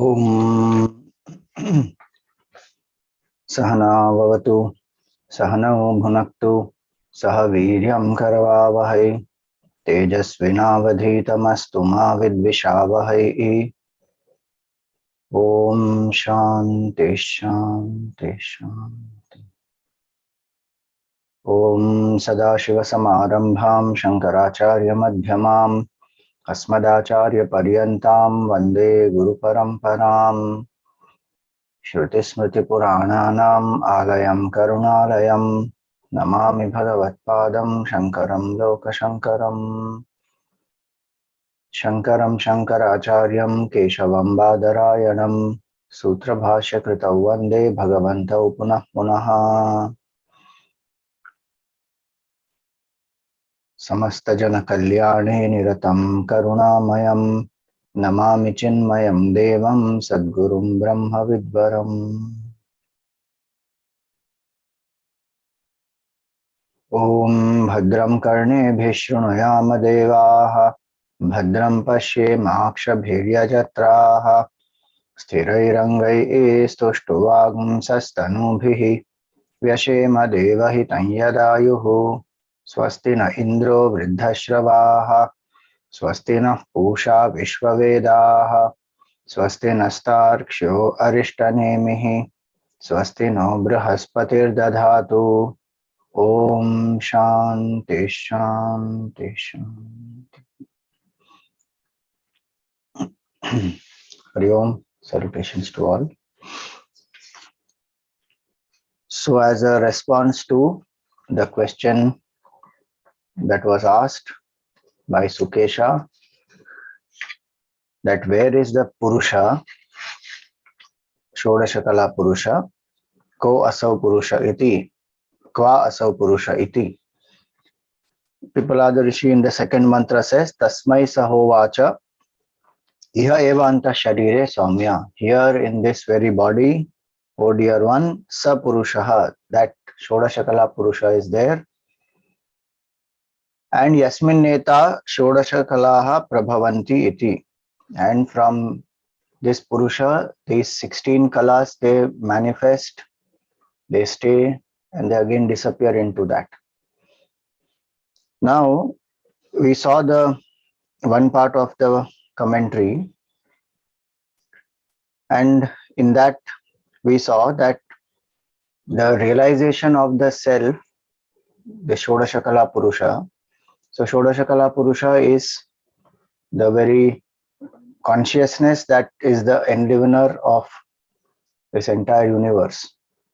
Om Sahana Vavatu Sahano Bhunaktu Sahaviryam Karavavahai Tejasvinavadhitamastu ma vidvishavahai. Om Shanti Shanti Shanti. Om Sadashiva Samarambham Shankaracharya Madhyamam Asmadacharya Paryantam Vande Guru Paramparam Shruti Smriti Purananam Alayam Karunalayam Namami Bhagavatpadam Shankaram Lokashankaram Shankaram Shankaracharyam Keshavam Badarayanam Sutra Bhashya Kritau Vande Bhagavantau Punah Punaha Samasta Jana Kalyane Niratam Karunamayam Namami Chinmayam Devam Sadgurum Brahma Vidvaram. Om Bhadram Karnebhih Shrunuyama Devaha Bhadram Pashyemakshabhirya Jatraha Sthirairangai Stuštuvagum Sastanubhihi Vyashema Devahitam Yadayuhu Swasti na Indro Vriddhashravaha Swasti na Pusha Vishwavedaha Swasti nastarksho Arishtanemihi Swasti no Brahaspatir Dadhatu. Om Shanti Shanti Shanti. Hari Om, salutations to all. So as a response to the question that was asked by Sukesha, that where is the Purusha, Shodashakala Purusha, Ko Asau Purusha Iti, Kva Asau Purusha Iti. Pipalada Rishi in the second mantra says, Tasmai Sahovacha, Iha eva anta sharire saumya. Here in this very body, O dear one, Sa Purushaha, that Shodashakala Purusha is there. And Yasmin Neta Shodashakalaha Prabhavanti Iti. And from this Purusha, these 16 kalas, they manifest, they stay, and they again disappear into that. Now, we saw the one part of the commentary, and in that we saw that the realization of the self, the Shodashakala Purusha. So Shodashakala Purusha is the very consciousness that is the enlivener of this entire universe.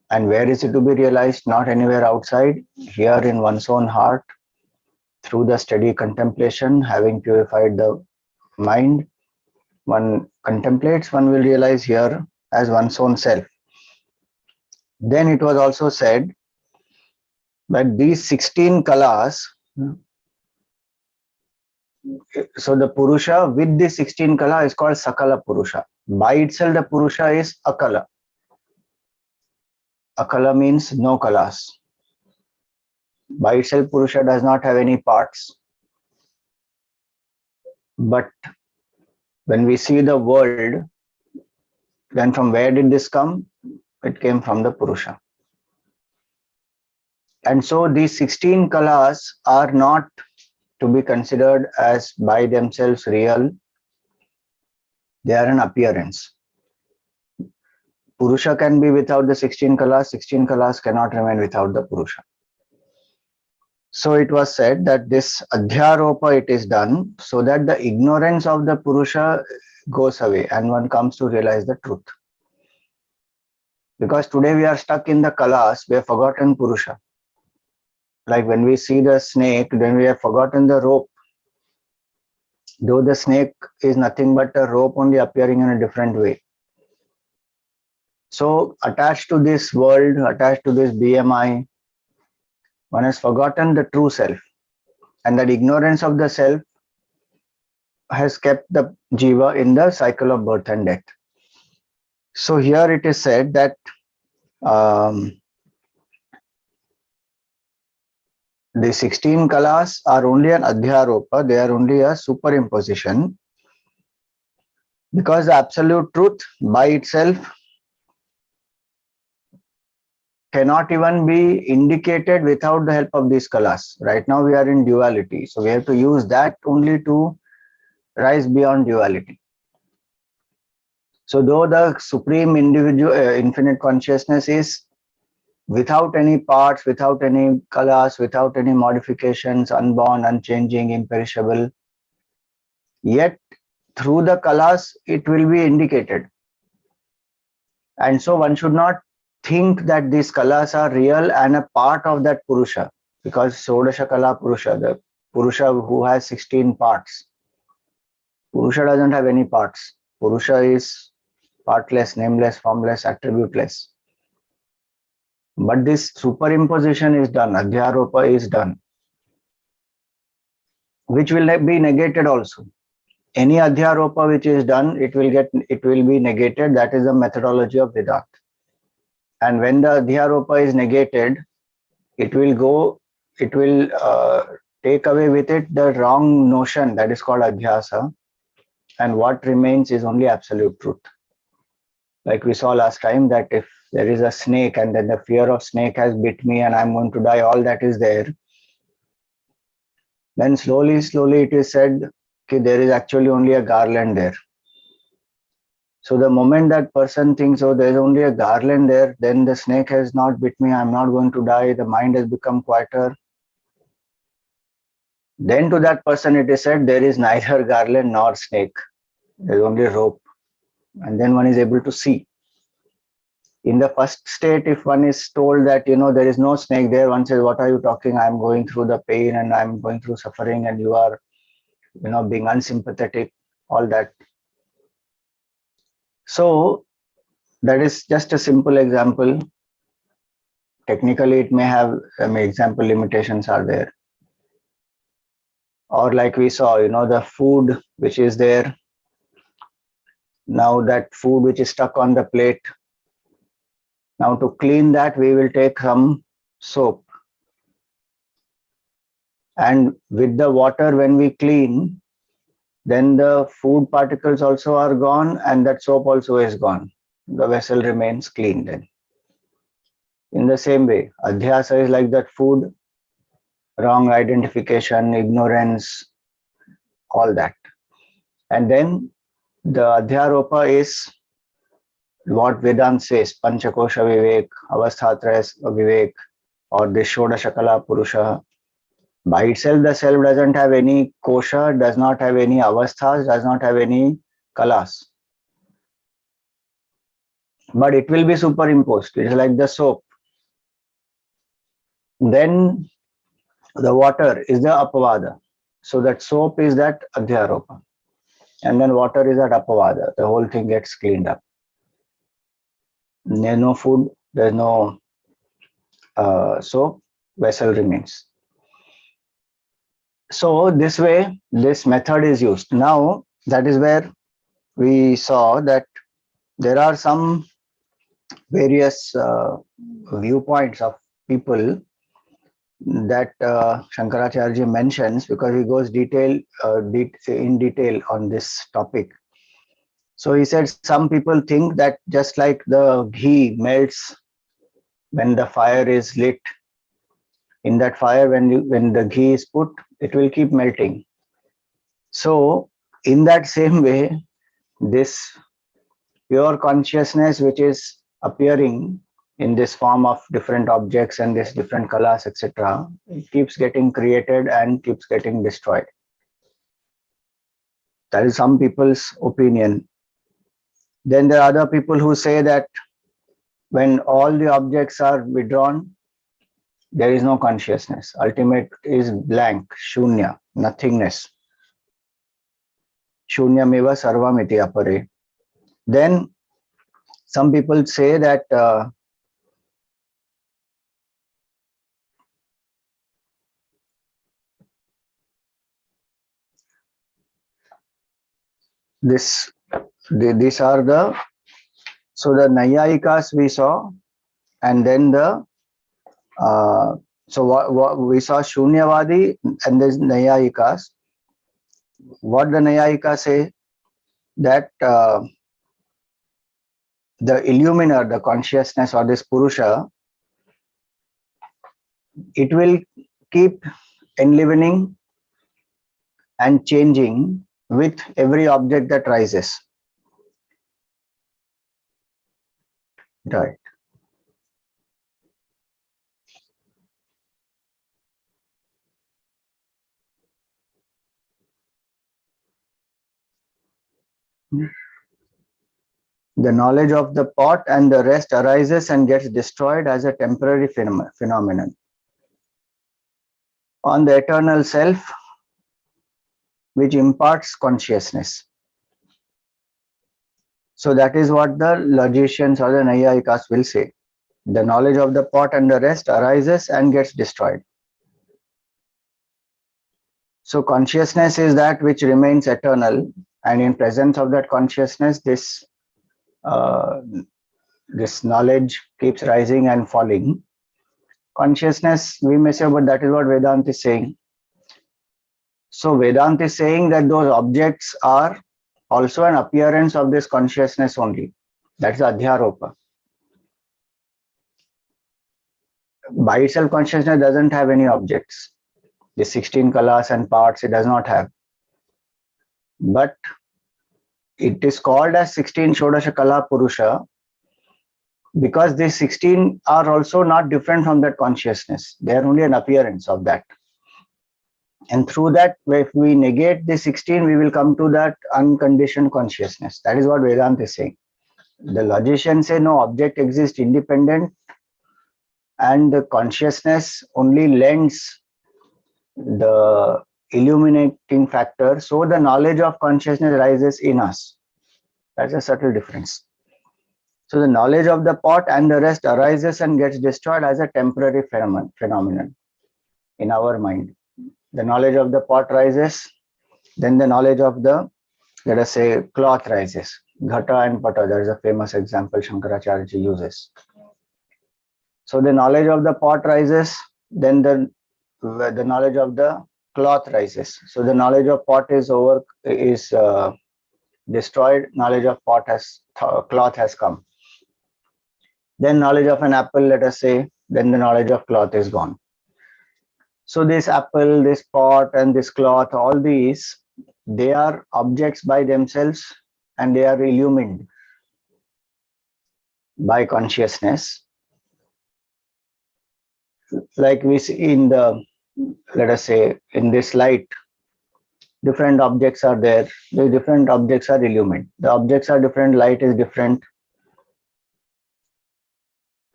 And where is it to be realized? Not anywhere outside, here in one's own heart, through the steady contemplation, having purified the mind, one contemplates, one will realize here as one's own self. Then it was also said that these 16 kalas, so the Purusha with the 16 kala is called Sakala Purusha. By itself the Purusha is Akala. Akala means no kalas. By itself Purusha does not have any parts. But when we see the world, then from where did this come? It came from the Purusha. And so these 16 kalas are not to be considered as by themselves real. They are an appearance. Purusha can be without the 16 kalas. 16 kalas cannot remain without the Purusha. So it was said that this Adhyaropa, it is done so that the ignorance of the Purusha goes away and one comes to realize the truth. Because today we are stuck in the kalas, we have forgotten Purusha. Like when we see the snake, then we have forgotten the rope. Though the snake is nothing but a rope only appearing in a different way. So attached to this world, attached to this BMI, one has forgotten the true self. And that ignorance of the self has kept the jiva in the cycle of birth and death. So here it is said that the 16 kalas are only an adhyaropa, they are only a superimposition. Because the absolute truth by itself cannot even be indicated without the help of these kalas. Right now we are in duality, so we have to use that only to rise beyond duality. So though the supreme individual infinite consciousness is without any parts, without any kalas, without any modifications, unborn, unchanging, imperishable, yet through the kalas it will be indicated. And so one should not think that these kalas are real and a part of that Purusha, because Sodasha Kala Purusha, the Purusha who has 16 parts, Purusha doesn't have any parts. Purusha is partless, nameless, formless, attributeless. But this superimposition is done, Adhyaropa is done, which will be negated also. Any Adhyaropa which is done, it will be negated. That is the methodology of Vedant. And when the Adhyaropa is negated, it will take away with it the wrong notion that is called Adhyasa, and what remains is only absolute truth. Like we saw last time, that if there is a snake and then the fear of snake has bit me and I'm going to die, all that is there. Then slowly it is said, okay, there is actually only a garland there. So the moment that person thinks, oh, there is only a garland there, then the snake has not bit me, I'm not going to die, the mind has become quieter. Then to that person it is said, there is neither garland nor snake, there is only rope. And then one is able to see. In the first state, if one is told that, there is no snake there, one says, what are you talking? I'm going through the pain and I'm going through suffering and you are, being unsympathetic, all that. So that is just a simple example. Technically, it may have, example limitations are there. Or like we saw, the food which is there. Now that food which is stuck on the plate. Now to clean that, we will take some soap. And with the water, when we clean, then the food particles also are gone and that soap also is gone. The vessel remains clean then. In the same way, Adhyasa is like that food, wrong identification, ignorance, all that. And then the Adhyaropa is what Vedant says, Panchakosha Vivek, Avasthatraya Vivek, or the Shodashakala Purusha. By itself, the self doesn't have any kosha, does not have any avasthas, does not have any kalas. But it will be superimposed. It is like the soap. Then the water is the apavada. So that soap is that adhyaropa. And then water is that apavada. The whole thing gets cleaned up. There's no food, there's no soap, vessel remains. So this way, this method is used. Now, that is where we saw that there are some various viewpoints of people that Shankaracharya mentions, because he goes in detail on this topic. So he said some people think that just like the ghee melts when the fire is lit, in that fire when the ghee is put, it will keep melting. So in that same way, this pure consciousness which is appearing in this form of different objects and this different kalas, etc., it keeps getting created and keeps getting destroyed. That is some people's opinion. Then there are other people who say that when all the objects are withdrawn, there is no consciousness. Ultimate is blank, shunya, nothingness. Shunyameva sarvamiti apare. Then some people say that these are the, so the Nayayikas we saw, and then the so what we saw Shunyavadi and there's Nayayikas. What the Nayayikas say, that the illuminer, the consciousness or this Purusha, it will keep enlivening and changing with every object that rises. Right. The knowledge of the pot and the rest arises and gets destroyed as a temporary phenomenon. On the eternal self, which imparts consciousness. So that is what the logicians or the Nayayikas will say. The knowledge of the pot and the rest arises and gets destroyed. So consciousness is that which remains eternal, and in presence of that consciousness, this knowledge keeps rising and falling. Consciousness, we may say, but that is what Vedant is saying. So Vedant is saying that those objects are also an appearance of this consciousness only. That's Adhyaropa. By itself, consciousness doesn't have any objects. The 16 kalas and parts it does not have. But it is called as 16 Shodasha Kala Purusha because these 16 are also not different from that consciousness. They are only an appearance of that. And through that, if we negate the 16, we will come to that unconditioned consciousness. That is what Vedanta is saying. The logicians say no object exists independent and the consciousness only lends the illuminating factor. So the knowledge of consciousness rises in us. That's a subtle difference. So the knowledge of the pot and the rest arises and gets destroyed as a temporary phenomenon in our mind. The knowledge of the pot rises, then the knowledge of the, let us say, cloth rises. Ghata and Pata, there is a famous example Shankaracharya uses. So the knowledge of the pot rises, then the knowledge of the cloth rises. So the knowledge of pot is destroyed, knowledge of cloth has come. Then knowledge of an apple, let us say, then the knowledge of cloth is gone. So this apple, this pot and this cloth, all these, they are objects by themselves and they are illumined by consciousness. Like we see in the, let us say, in this light, different objects are there. The different objects are illumined. The objects are different, light is different.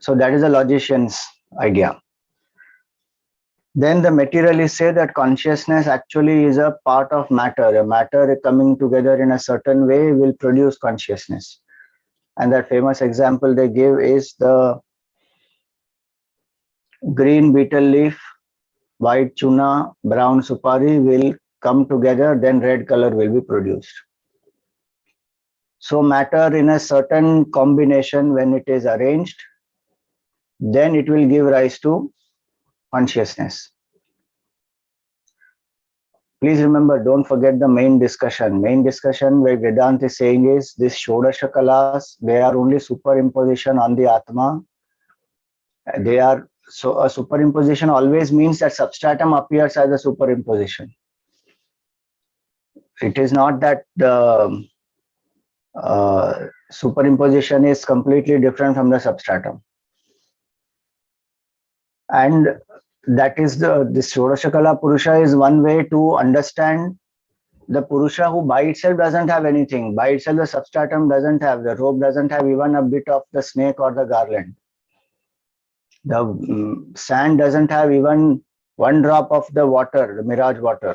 So that is a logician's idea. Then the materialists say that consciousness actually is a part of matter. A matter coming together in a certain way will produce consciousness. And that famous example they give is the green betel leaf, white chuna, brown supari will come together, then red color will be produced. So matter in a certain combination, when it is arranged, then it will give rise to consciousness. Please remember, don't forget the main discussion. Main discussion where Vedant is saying is this Shodasha Kalas, they are only superimposition on the Atma. They are, so a superimposition always means that substratum appears as a superimposition. It is not that the superimposition is completely different from the substratum. And that is this Shodasha Kala Purusha is one way to understand the Purusha who by itself doesn't have anything. By itself the substratum doesn't have, the rope doesn't have even a bit of the snake or the garland. The sand doesn't have even one drop of the water, the mirage water.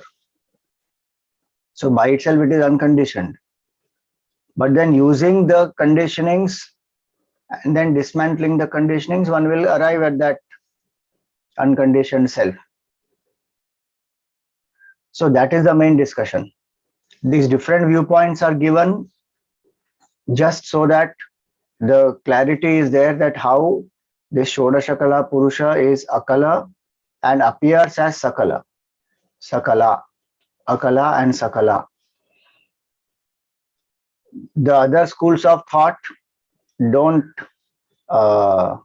So by itself it is unconditioned. But then using the conditionings and then dismantling the conditionings, one will arrive at that unconditioned self. So that is the main discussion. These different viewpoints are given just so that the clarity is there that how this Shodasha Kala Purusha is Akala and appears as Sakala. Sakala, Akala and Sakala. The other schools of thought don't uh,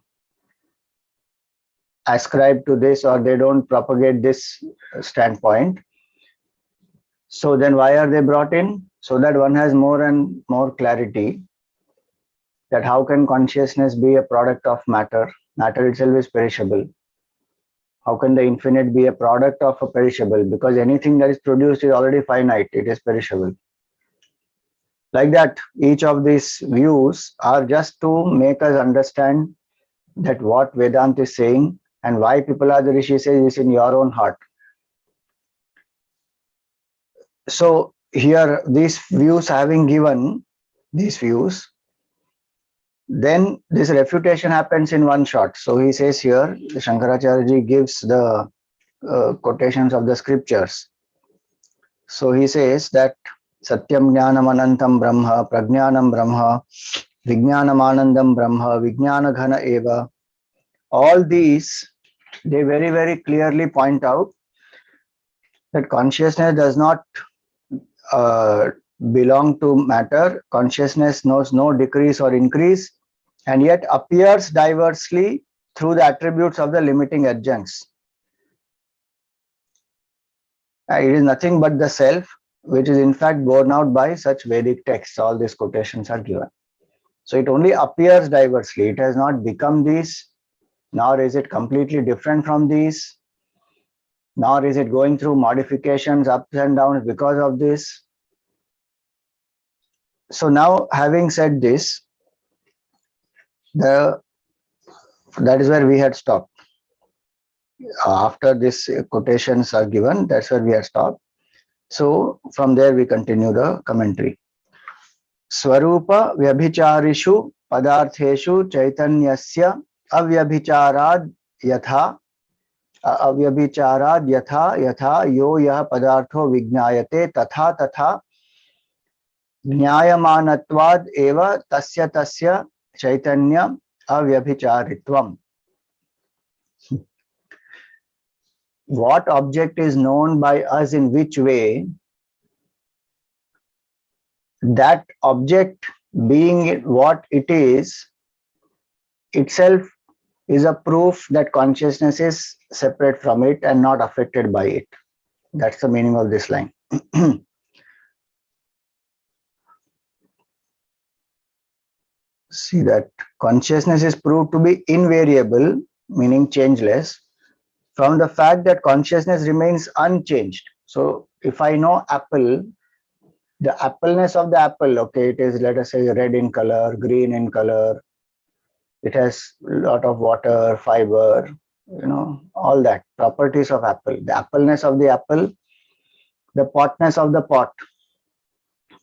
ascribe to this, or they don't propagate this standpoint. So then why are they brought in? So that one has more and more clarity that how can consciousness be a product of matter? Matter itself is perishable. How can the infinite be a product of a perishable? Because anything that is produced is already finite, it is perishable. Like that, each of these views are just to make us understand that what Vedant is saying and why people are the Rishi says is in your own heart. So here, these views having given these views, then this refutation happens in one shot. So he says here, Shankaracharya ji gives the quotations of the scriptures. So he says that Satyam Jnanam Anantam Brahma, Prajnanam Brahma, Vijnanam Anandam Brahma, Vijnana Ghana Eva. All these, they very, very clearly point out that consciousness does not uh, belong to matter. Consciousness knows no decrease or increase, and yet appears diversely through the attributes of the limiting adjuncts. It is nothing but the self, which is in fact borne out by such Vedic texts. All these quotations are given. So it only appears diversely. It has not become these, nor is it completely different from these, nor is it going through modifications, ups and downs because of this. So now, having said this, that is where we had stopped. After these quotations are given, that's where we had stopped. So from there we continue the commentary. Swarupa vyabhicharishu padartheshu chaitanyasya avyabhichārād yatha avyabhichārād yatha yatha yo yah padartho vijñāyate tatha tatha ज्ञायमानत्वाद एव तस्य तस्य चैतन्य अव्यभिचारित्वम्. What object is known by us in which way, that object being what it is itself is a proof that consciousness is separate from it and not affected by it. That's the meaning of this line. See that consciousness is proved to be invariable, meaning changeless, from the fact that consciousness remains unchanged. So if I know apple, the appleness of the apple, okay, it is, let us say, red in color, green in color, it has a lot of water, fiber, all that, properties of apple. The appleness of the apple, the potness of the pot,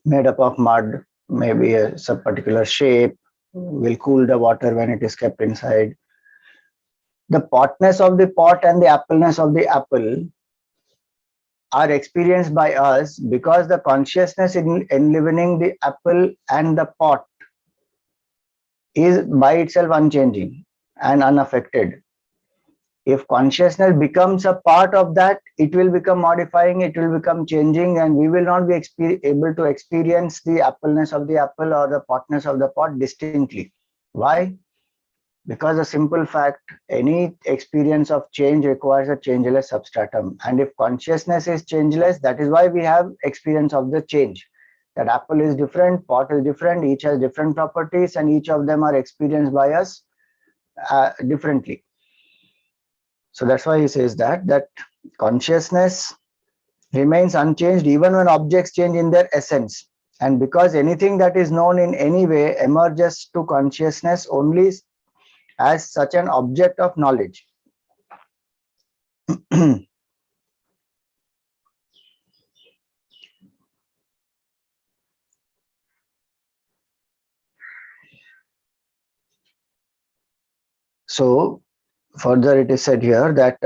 made up of mud, maybe a some particular shape, will cool the water when it is kept inside. The potness of the pot and the appleness of the apple are experienced by us because the consciousness in enlivening the apple and the pot is by itself unchanging and unaffected. If consciousness becomes a part of that, it will become modifying, it will become changing, and we will not be able to experience the appleness of the apple or the potness of the pot distinctly. Why? Because the simple fact, any experience of change requires a changeless substratum. And if consciousness is changeless, that is why we have experience of the change. That apple is different, pot is different, each has different properties, and each of them are experienced by us differently. So that's why he says that consciousness remains unchanged even when objects change in their essence. And because anything that is known in any way emerges to consciousness only as such an object of knowledge. So further it is said here that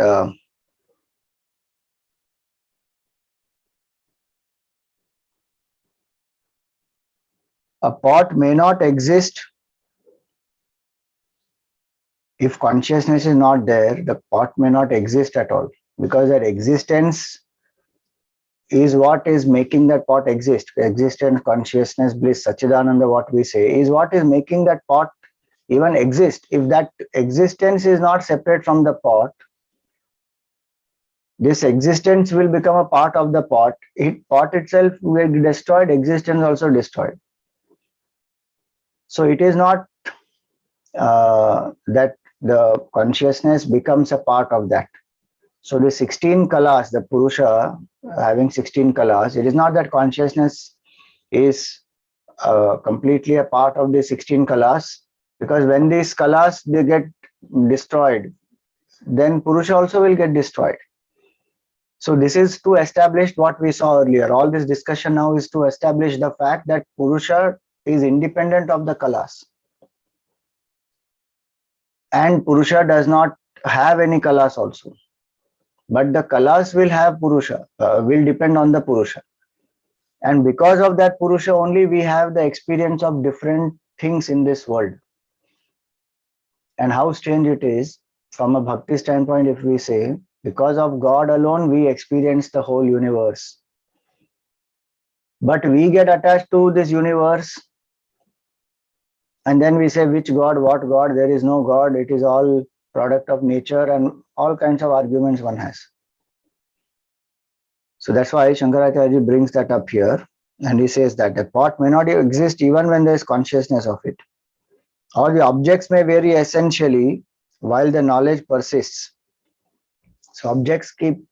a pot may not exist if consciousness is not there. The pot may not exist at all, because that existence is what is making that pot exist. Existence, consciousness, bliss, Sachidananda, what we say, is what is making that pot even exist. If that existence is not separate from the pot, this existence will become a part of the pot. Pot itself will be destroyed, existence also destroyed. So it is not that the consciousness becomes a part of that. So the 16 kalas, the Purusha having 16 kalas, it is not that consciousness is completely a part of the 16 kalas, because when these kalas they get destroyed, then Purusha also will get destroyed. So this is to establish what we saw earlier. All this discussion now is to establish the fact that Purusha is independent of the kalas. And Purusha does not have any kalas also. But the kalas will have Purusha, will depend on the Purusha. And because of that Purusha only, we have the experience of different things in this world. And how strange it is, from a bhakti standpoint, if we say, because of God alone, we experience the whole universe. But we get attached to this universe, and then we say, which God, what God? There is no God, it is all product of nature, and all kinds of arguments one has. So that's why Shankaracharya brings that up here, and he says that the pot may not exist even when there is consciousness of it. Or the objects may vary essentially while the knowledge persists. So objects keep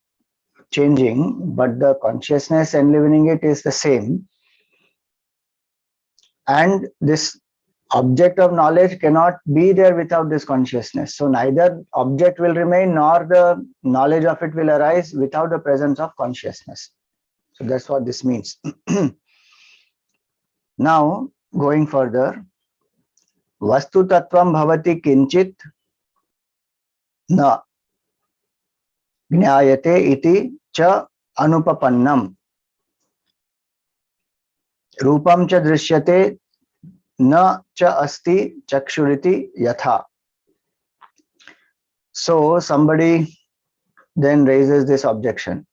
changing, but the consciousness enlivening it is the same. And this object of knowledge cannot be there without this consciousness. So neither object will remain nor the knowledge of it will arise without the presence of consciousness. So that's what this means. Now, going further, Vastu Tattvam Bhavati Kinchit Na Jnayate iti cha Anupapannam Rupam cha Drishyate na cha asti chakshuriti yatha. So somebody then raises this objection.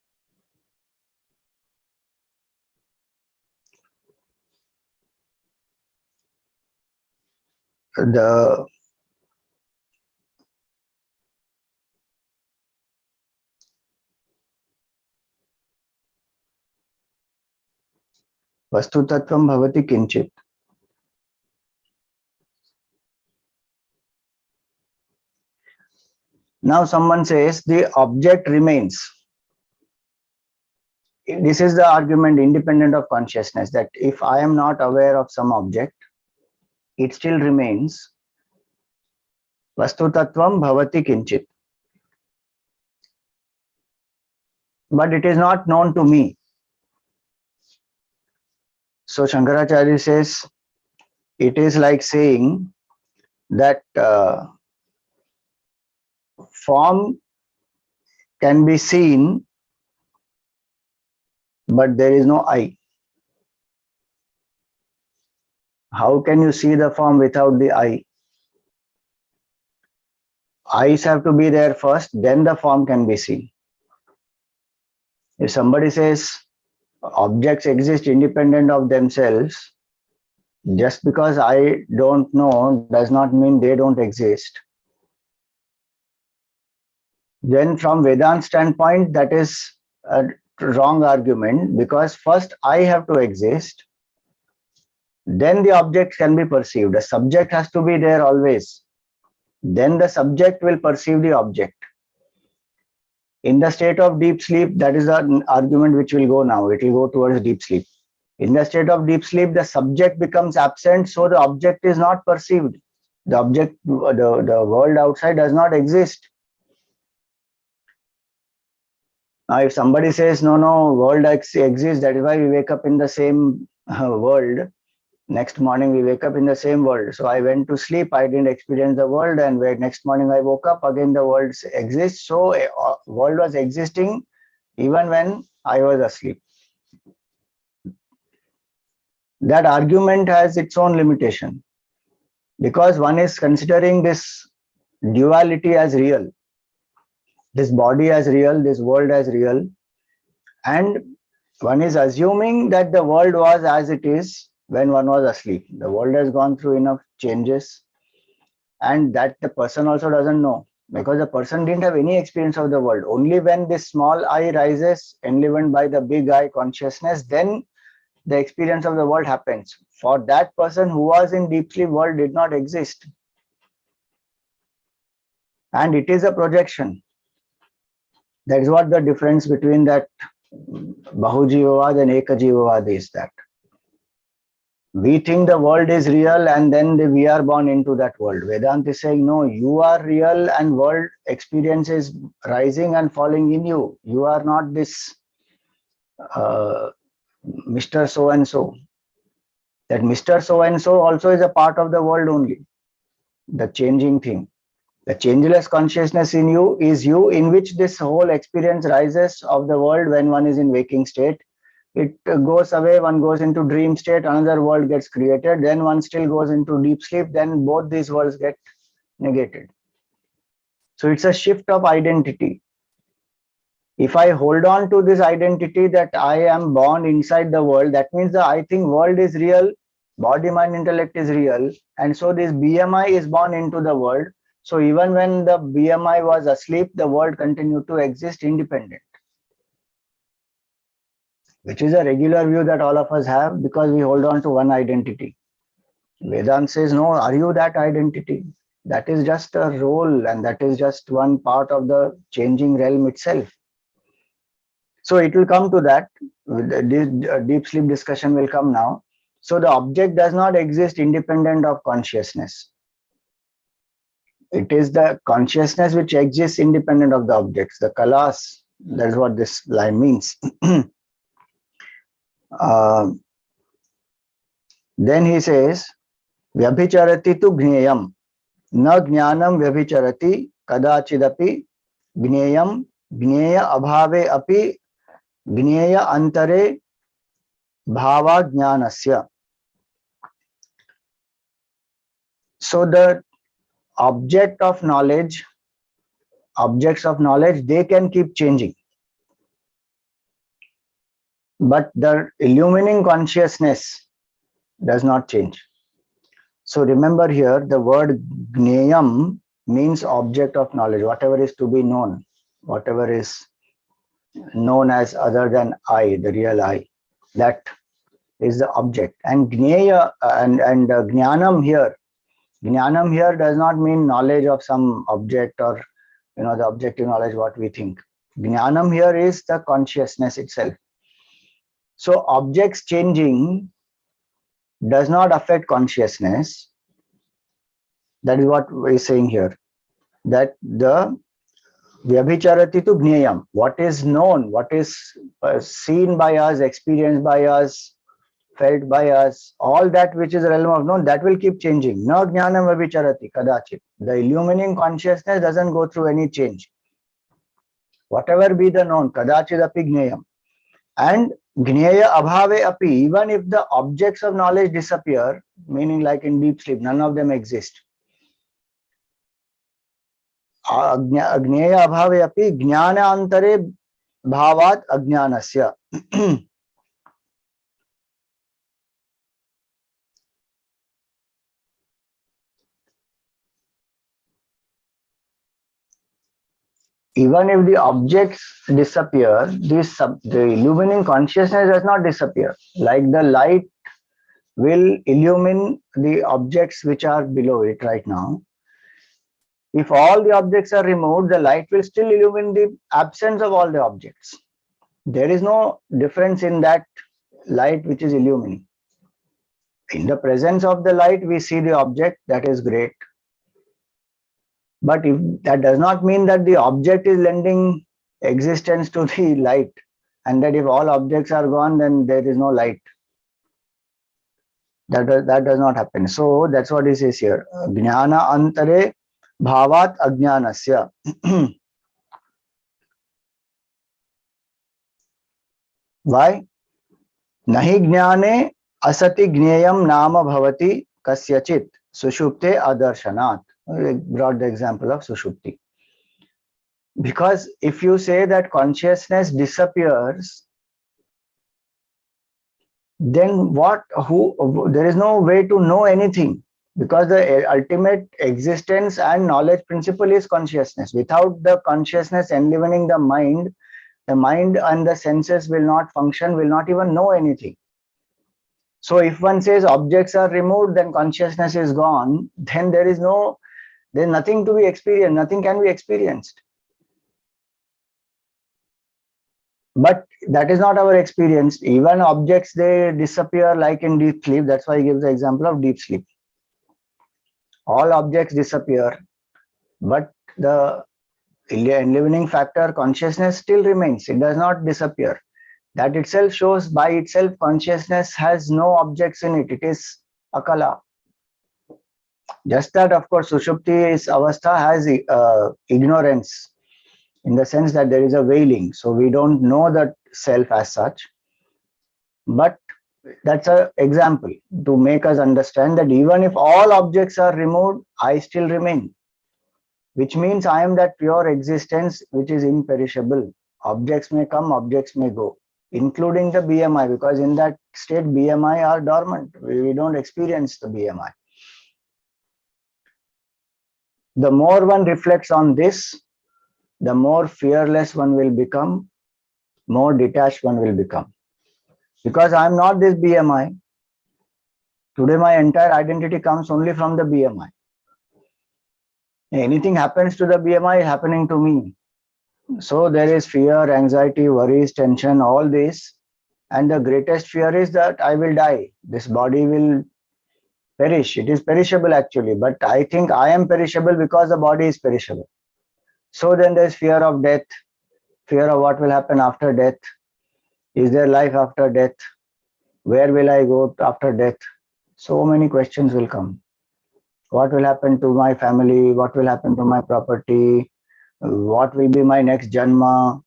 The Vastu Tattvam Bhavati Kinchit. Now someone says the object remains. This is the argument independent of consciousness, that if I am not aware of some object, it still remains. Vastu Tattvam Bhavati Kinchit. But it is not known to me. So Shankaracharya says, it is like saying that form can be seen, but there is no eye. How can you see the form without the eye? Eyes have to be there first, then the form can be seen. If somebody says objects exist independent of themselves, just because I don't know does not mean they don't exist. Then from Vedant standpoint, that is a wrong argument, because first I have to exist, then the object can be perceived. The subject has to be there always. Then the subject will perceive the object. In the state of deep sleep, that is an argument which will go now. It will go towards deep sleep. In the state of deep sleep, the subject becomes absent, so the object is not perceived. The object, the world outside does not exist. Now, if somebody says, no, world exists, that is why we wake up in the same world. Next morning, we wake up in the same world. So I went to sleep, I didn't experience the world, and next morning I woke up, again the world exists. So world was existing even when I was asleep. That argument has its own limitation, because one is considering this duality as real, this body as real, this world as real, and One is assuming that the world was as it is when one was asleep. The world has gone through enough changes, and that the person also doesn't know, because the person didn't have any experience of the world. Only when this small I rises, enlivened by the big I consciousness, then the experience of the world happens. For that person who was in deep sleep, world did not exist. And it is a projection. That is what the difference between that Bahujivavad and Ekajivavad is, that we think the world is real and then we are born into that world. Vedant is saying, no, you are real and world experience is rising and falling in you. You are not this Mr. So-and-so. That Mr. So-and-so also is a part of the world only, the changing thing. The changeless consciousness in you is you, in which this whole experience rises of the world when one is in waking state. It goes away, one goes into dream state, another world gets created, then one still goes into deep sleep, then both these worlds get negated. So it's a shift of identity. If I hold on to this identity that I am born inside the world, that means that I think world is real, body, mind, intellect is real, and so this BMI is born into the world. So even when the BMI was asleep, the world continued to exist independent, which is a regular view that all of us have because we hold on to one identity. Vedant says, no, are you that identity? That is just a role, and that is just one part of the changing realm itself. So it will come to that. This deep sleep discussion will come now. So the object does not exist independent of consciousness. It is the consciousness which exists independent of the objects. The kalas, that's what this line means. Then he says, Vyabhicharati tu gneyam, na jnanam vyabhicharati kadachidapi gneyam gneya abhave api gneya antare bhava jnanasya. So the objects of knowledge, they can keep changing. But the illumining consciousness does not change. So remember here, the word gneyam means object of knowledge, whatever is to be known, whatever is known as other than I, the real I, that is the object. And gneya and jnanam here does not mean knowledge of some object or the objective knowledge what we think. Jnanam here is the consciousness itself. So objects changing does not affect consciousness. That is what we are saying here. That the vyabhicharati tu gneyam, what is known, what is seen by us, experienced by us, felt by us, all that which is the realm of known, that will keep changing. Na jnanam vyabhicharati kadachit. The illumining consciousness doesn't go through any change. Whatever be the known, kadachit api gneyam. And gneya abhave api, even if the objects of knowledge disappear, meaning like in deep sleep, none of them exist. Agneya abhave api jnana antare bhavat ajnanasya. Even if the objects disappear, the illumining consciousness does not disappear. Like the light will illumine the objects which are below it right now. If all the objects are removed, the light will still illumine the absence of all the objects. There is no difference in that light which is illumining. In the presence of the light, we see the object, that is great. But if that does not mean that the object is lending existence to the light, and that if all objects are gone, then there is no light. That does not happen. So that's what he says here. Jnana antare bhavat ajnanasya. Why? Nahi jnane asati gneyam nama bhavati kasyachit sushupte adarsanat. We brought the example of sushupti. Because if you say that consciousness disappears then what, who, there is no way to know anything, because the ultimate existence and knowledge principle is consciousness. Without the consciousness enlivening the mind and the senses will not function, will not even know anything. So if one says objects are removed, then consciousness is gone, then there's nothing to be experienced, nothing can be experienced. But that is not our experience. Even objects, they disappear like in deep sleep. That's why he gives the example of deep sleep. All objects disappear, but the enlivening factor, consciousness, still remains. It does not disappear. That itself shows by itself consciousness has no objects in it. It is akala. Just that, of course, Sushupti is avastha has ignorance, in the sense that there is a veiling. So we don't know that self as such. But that's an example to make us understand that even if all objects are removed, I still remain, which means I am that pure existence which is imperishable. Objects may come, objects may go, including the BMI, because in that state BMI are dormant. We don't experience the BMI. The more one reflects on this, the more fearless one will become, more detached one will become. Because I am not this BMI. Today my entire identity comes only from the BMI. Anything happens to the BMI, happening to me. So there is fear, anxiety, worries, tension, all this. And the greatest fear is that I will die. This body will perish. It is perishable actually, but I think I am perishable because the body is perishable. So then there is fear of death, fear of what will happen after death. Is there life after death? Where will I go after death? So many questions will come. What will happen to my family? What will happen to my property? What will be my next janma?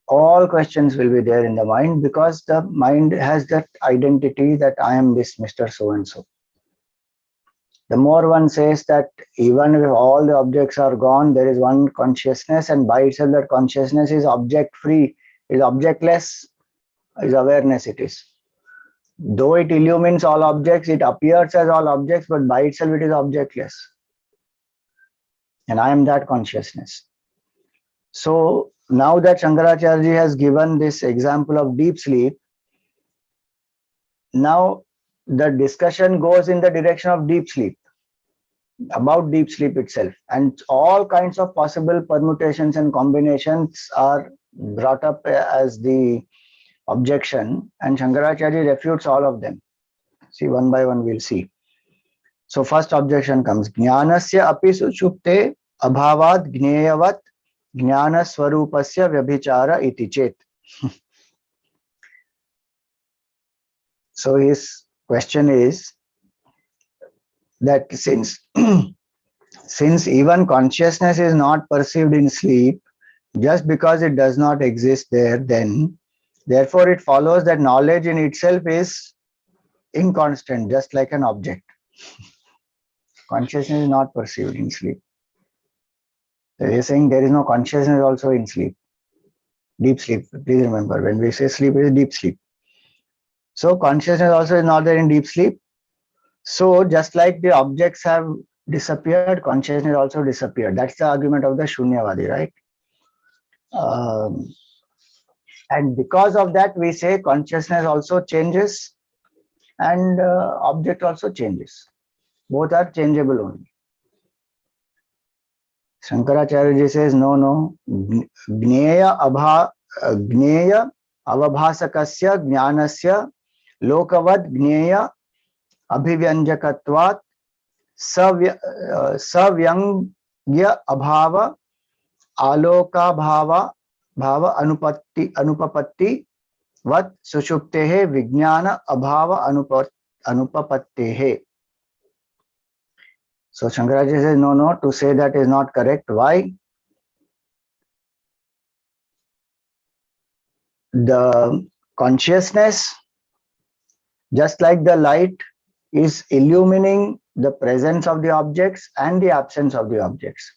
All questions will be there in the mind, because the mind has that identity that I am this Mr. So and so. The more one says that even if all the objects are gone, there is one consciousness, and by itself that consciousness is object free, is objectless, is awareness it is. Though it illumines all objects, it appears as all objects, but by itself it is objectless. And I am that consciousness. So now that Shankaracharya has given this example of deep sleep, now the discussion goes in the direction of deep sleep, about deep sleep itself. And all kinds of possible permutations and combinations are brought up as the objection, and Shankaracharya refutes all of them. See, one by one we'll see. So first objection comes, Jnanasya api sushupte abhavad jnayavat jnana swarupasya vyabhichara iti chet. So his question is that since even consciousness is not perceived in sleep, just because it does not exist there, then therefore it follows that knowledge in itself is inconstant, just like an object. Consciousness is not perceived in sleep. So he is saying there is no consciousness also in sleep. Deep sleep. Please remember, when we say sleep, it is deep sleep. So consciousness also is not there in deep sleep. So just like the objects have disappeared, consciousness also disappeared. That's the argument of the Shunyavadi, right? And because of that, we say consciousness also changes and object also changes. Both are changeable only. Shankaracharya says, no. Gneya avabhasakasya jnanasya lokavad gneya abhivyanjakatvat savyangya abhava aloka bhava anupapatti vat sushuptehe vijnana abhava anupapattehe. So Shankaracharya says, no, to say that is not correct. Why? The consciousness, just like the light, is illumining the presence of the objects and the absence of the objects.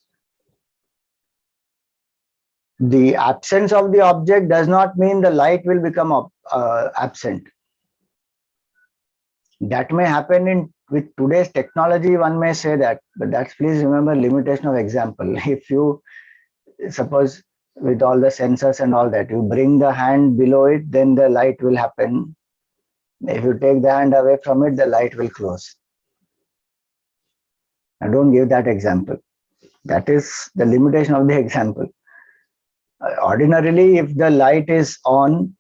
The absence of the object does not mean the light will become absent. That may happen with today's technology, one may say that, but that's, please remember, limitation of example. If you suppose with all the sensors and all that, you bring the hand below it, then the light will happen. If you take the hand away from it, the light will close. I don't give that example. That is the limitation of the example. Ordinarily, if the light is on,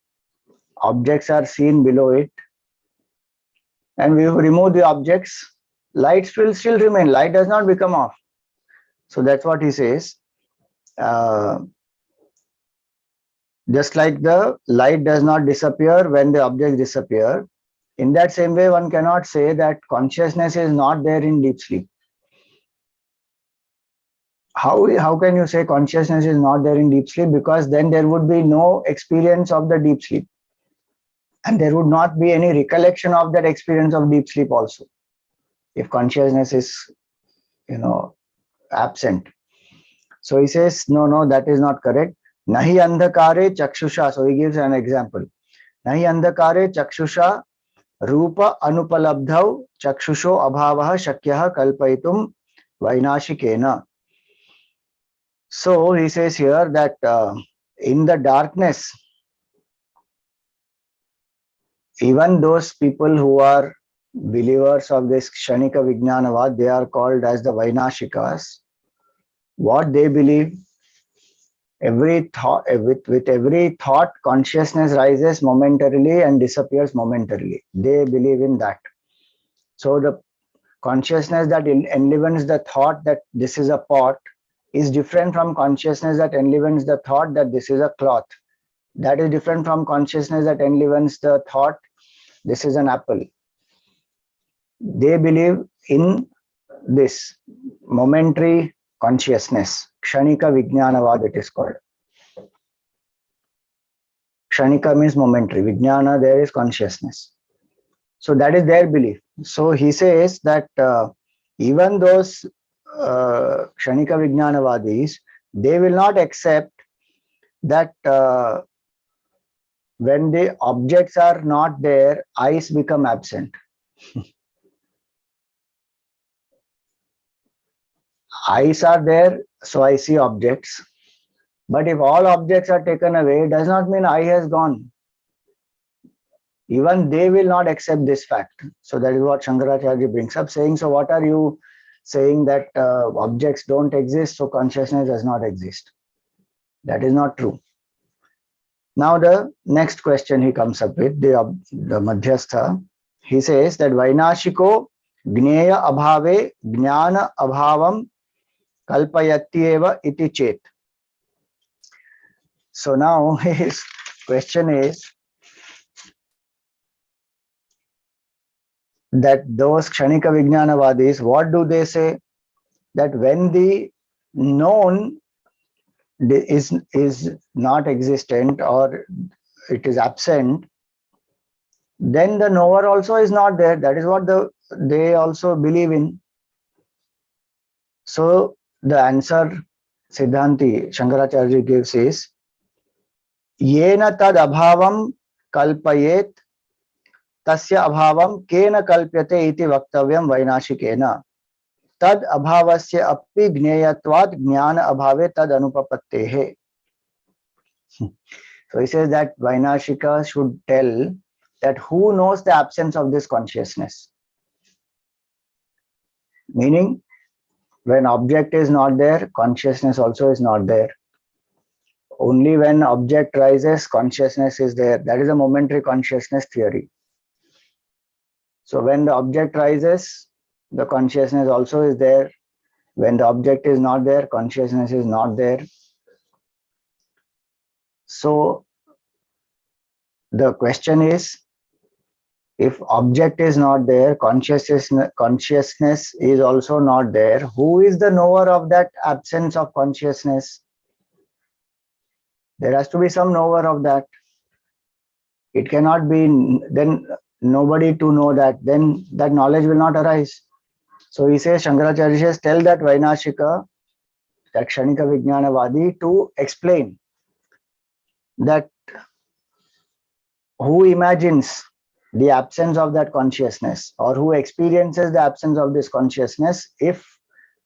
objects are seen below it, and we remove the objects, light will still remain. Light does not become off. So that's what he says. Just like the light does not disappear when the objects disappear, in that same way, one cannot say that consciousness is not there in deep sleep. How can you say consciousness is not there in deep sleep? Because then there would be no experience of the deep sleep. And there would not be any recollection of that experience of deep sleep also. If consciousness is, absent. So he says, no, that is not correct. Nahi andhakare chakshusha. So he gives an example. Nahi andhakare chakshusha rupa anupalabdhau chakshusho abhavah shakyah kalpaitum vainashikena. So he says here that in the darkness, even those people who are believers of this Kshanika Vijnanavad, they are called as the Vainashikas. What they believe, every thought, with every thought, consciousness rises momentarily and disappears momentarily. They believe in that. So the consciousness that enlivens the thought that this is a pot is different from consciousness that enlivens the thought that this is a cloth. That is different from consciousness that enlivens the thought this is an apple. They believe in this momentary consciousness. Kshanika Vijnanavad it is called. Kshanika means momentary. Vijnana, there is consciousness. So that is their belief. So he says that even those Kshanika Vijnanavadis, they will not accept that when the objects are not there, eyes become absent. Eyes are there, so I see objects. But if all objects are taken away, it does not mean eye has gone. Even they will not accept this fact. So that is what Shankaracharya brings up, saying, so what are you saying that objects don't exist, so consciousness does not exist? That is not true. Now the next question he comes up with, the Madhyastha, he says that Vainashiko Gneya Abhave Jnana Abhavam Kalpayatyeva iti chet. So now his question is that those Kshanika Vijnanavadis, what do they say? That when the known is not existent or it is absent, then the knower also is not there. That is what they also believe in. So the answer Siddhanti Shankaracharya gives is Yena tad abhavam kalpayet tasya abhavam kena kalpyate iti vaktavyam vainashikena tad abhavasya api gneyatvad jnana abhave tad anupapattehe. So he says that Vainashika should tell that who knows the absence of this consciousness. Meaning, when object is not there, consciousness also is not there. Only when object rises, consciousness is there. That is a momentary consciousness theory. So when the object rises, the consciousness also is there. When the object is not there, consciousness is not there. So the question is, if object is not there, consciousness is also not there, who is the knower of that absence of consciousness? There has to be some knower of that. It cannot be then nobody to know that, then that knowledge will not arise. So he says, Shankaracharya says, tell that Vainashika, that Kshanika Vijnanavadi, to explain that who imagines the absence of that consciousness, or who experiences the absence of this consciousness if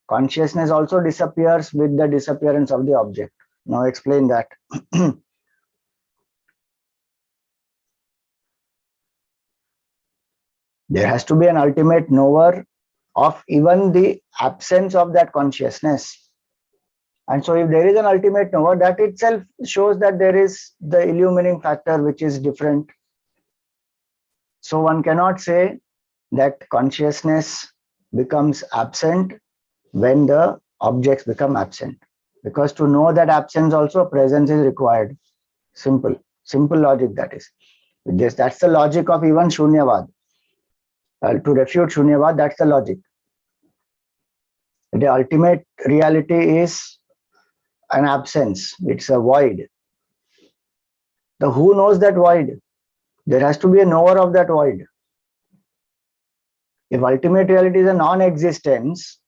consciousness also disappears with the disappearance of the object. Now explain that. There has to be an ultimate knower of even the absence of that consciousness. And so if there is an ultimate knower, that itself shows that there is the illumining factor which is different. So one cannot say that consciousness becomes absent when the objects become absent. Because to know that absence also, presence is required. Simple logic that is. That's the logic of even Shunyavad. To refute Shunyavad, that's the logic. The ultimate reality is an absence. It's a void. The who knows that void? There has to be a knower of that void. If ultimate reality is a non-existence,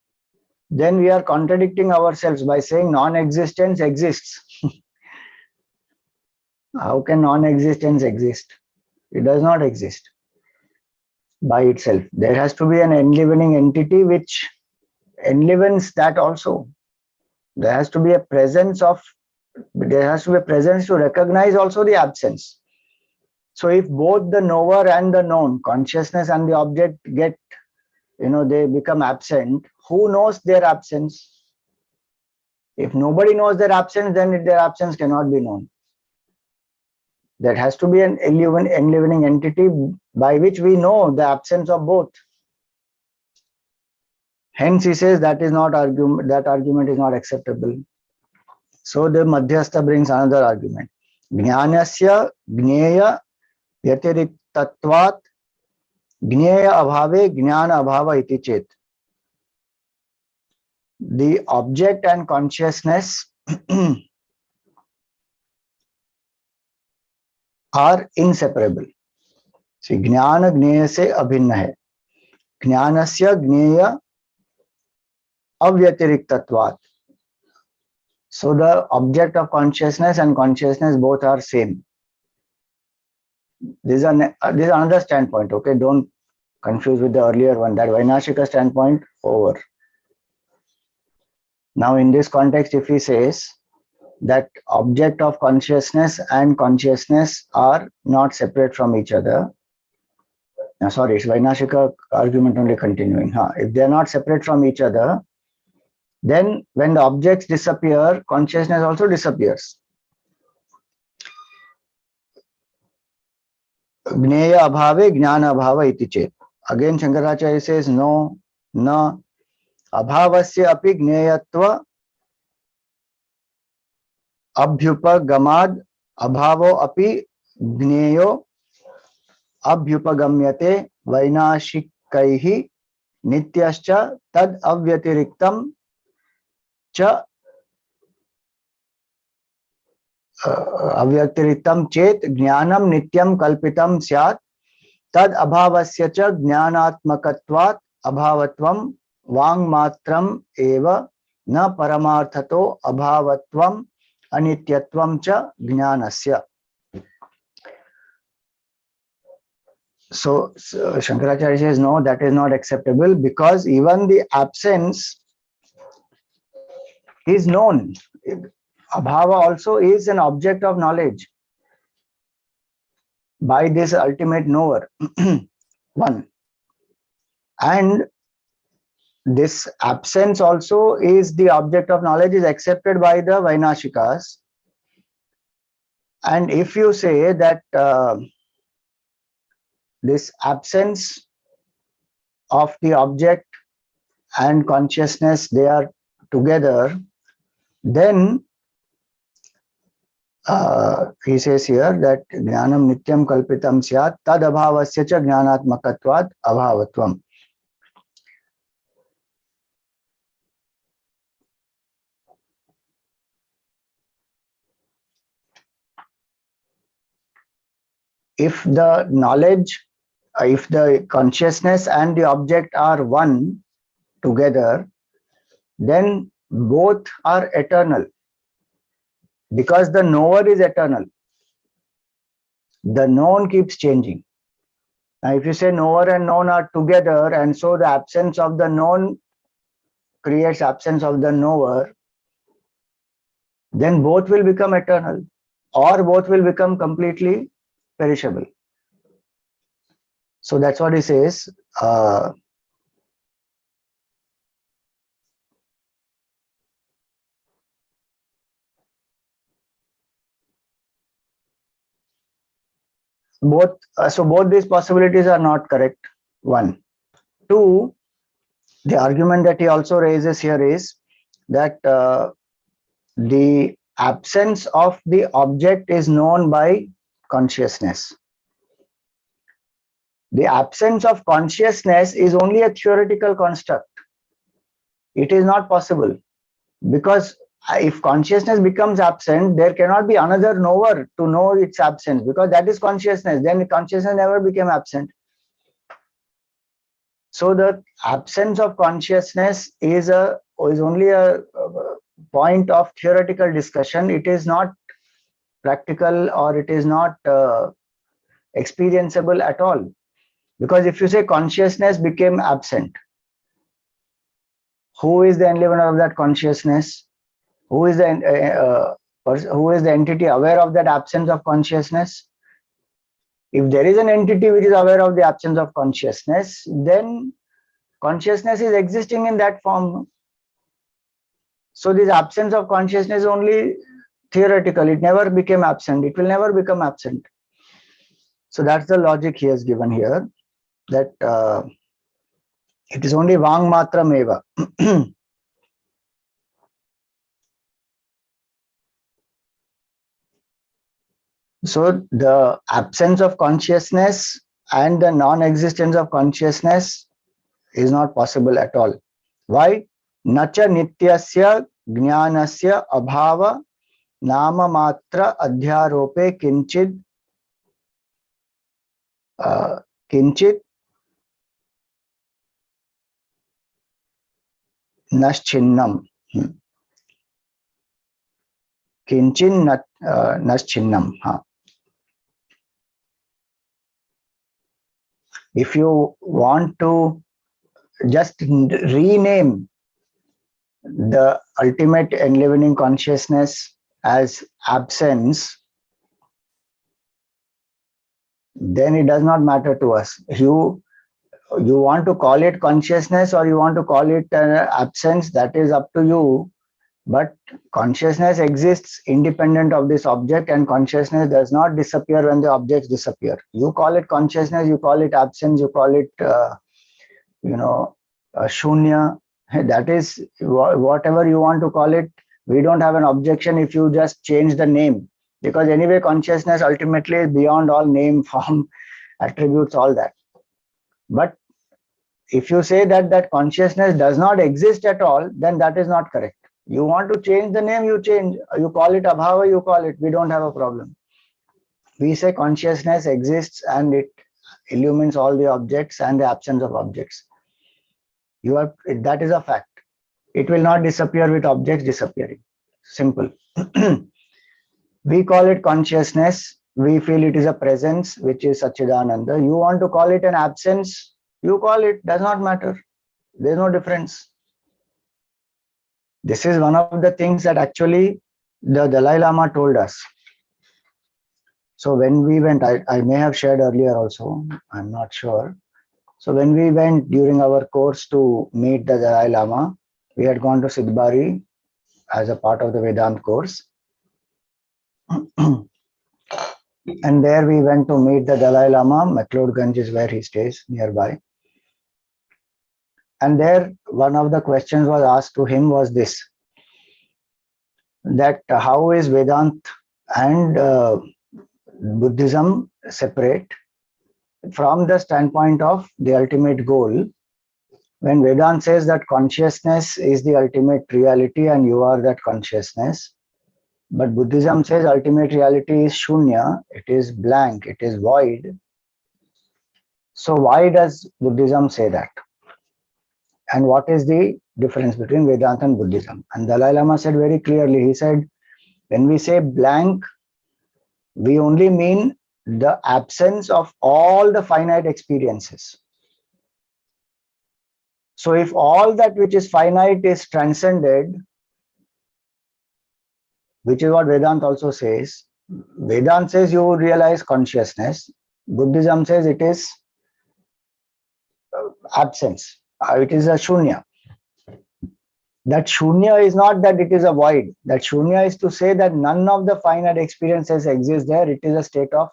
then we are contradicting ourselves by saying non-existence exists. How can non-existence exist? It does not exist by itself. There has to be an enlivening entity which enlivens that also. There has to be a presence to recognize also the absence. So if both the knower and the known, consciousness and the object they become absent, who knows their absence? If nobody knows their absence, then their absence cannot be known. There has to be an enlivening entity by which we know the absence of both. Hence he says that argument is not acceptable. So the Madhyastha brings another argument. Jnanasya jnaya vyatiriktatvat jnaya abhave jnana abhava iti chet. The object and consciousness are inseparable. See, jnana jnaya se abhinna hai. Jnanasya jnaya avyatiriktvatvat. So the object of consciousness and consciousness both are same. This is another standpoint. Okay, don't confuse with the earlier one. That Vainashika standpoint over. Now in this context, if he says that object of consciousness and consciousness are not separate from each other. Now, sorry, it's Vainashika argument only continuing. If they are not separate from each other, then when the objects disappear, consciousness also disappears. Jnaya abhave jnana abhava iti chet. Again Shankaracharya says no, na abhavasya api jnayatva abhyupagamad abhavo api jneyo abhyupagamyate vainashikaihi nityascha tad avyatiriktam cha avyatiritam chet jnanam nityam kalpitam syat tad abhavasya cha jnanatmakatvat abhavatvam vangmatram eva na paramarthato abhavatvam anityatvam cha jnanasya. So Shankaracharya says no, that is not acceptable, because even the absence is known. Abhava also is an object of knowledge by this ultimate knower. One. And this absence also is the object of knowledge, is accepted by the Vainashikas. And if you say that this absence of the object and consciousness, they are together, then he says here that jnanam nityam kalpitam syat tad abhavasya cha jnanatmakatvat abhavatvam. If the knowledge, if the consciousness and the object are one together, then both are eternal, because the knower is eternal. The known keeps changing. Now, if you say knower and known are together, and so the absence of the known creates absence of the knower, then both will become eternal, or both will become completely perishable. So that's what he says. Both these possibilities are not correct. One. Two, the argument that he also raises here is that the absence of the object is known by consciousness. The absence of consciousness is only a theoretical construct. It is not possible, because if consciousness becomes absent, there cannot be another knower to know its absence, because that is consciousness. Then consciousness never became absent. So the absence of consciousness is only a point of theoretical discussion. It is not practical, or it is not experienceable at all. Because if you say consciousness became absent, who is the enlivener of that consciousness? Who is the entity aware of that absence of consciousness? If there is an entity which is aware of the absence of consciousness, then consciousness is existing in that form. So this absence of consciousness is only theoretical. It never became absent. It will never become absent. So that's the logic he has given here, that it is only Vang Matram Eva. So the absence of consciousness and the non-existence of consciousness is not possible at all. Why? Nacha nityasya jnanasya abhava nama matra adhyarope kinchit naschinnam. Kinchin naschinnam. If you want to just rename the ultimate enlivening consciousness as absence, then it does not matter to us. You want to call it consciousness or you want to call it absence, that is up to you. But consciousness exists independent of this object, and consciousness does not disappear when the objects disappear. You call it consciousness, you call it absence, you call it shunya. That is whatever you want to call it. We don't have an objection if you just change the name, because anyway consciousness ultimately is beyond all name, form, attributes, all that. But if you say that consciousness does not exist at all, then that is not correct. You want to change the name, you change. You call it abhava, you call it. We don't have a problem. We say consciousness exists and it illumines all the objects and the absence of objects. That is a fact. It will not disappear with objects disappearing. Simple. We call it consciousness. We feel it is a presence, which is Satchidananda. You want to call it an absence, you call it. Does not matter. There is no difference. This is one of the things that actually the Dalai Lama told us. So when we went, I may have shared earlier also, I'm not sure. So when we went during our course to meet the Dalai Lama, we had gone to Sidbari as a part of the Vedant course. And there we went to meet the Dalai Lama. McLeodganj is where he stays, nearby. And there, one of the questions was asked to him was this, that how is Vedant and Buddhism separate from the standpoint of the ultimate goal? When Vedant says that consciousness is the ultimate reality and you are that consciousness, but Buddhism says ultimate reality is shunya, it is blank, it is void. So why does Buddhism say that? And what is the difference between Vedanta and Buddhism? And Dalai Lama said very clearly, he said, when we say blank, we only mean the absence of all the finite experiences. So if all that which is finite is transcended, which is what Vedant also says, Vedant says you realize consciousness. Buddhism says it is absence. It is a shunya. That shunya is not that it is a void. That shunya is to say that none of the finite experiences exist there. It is a state of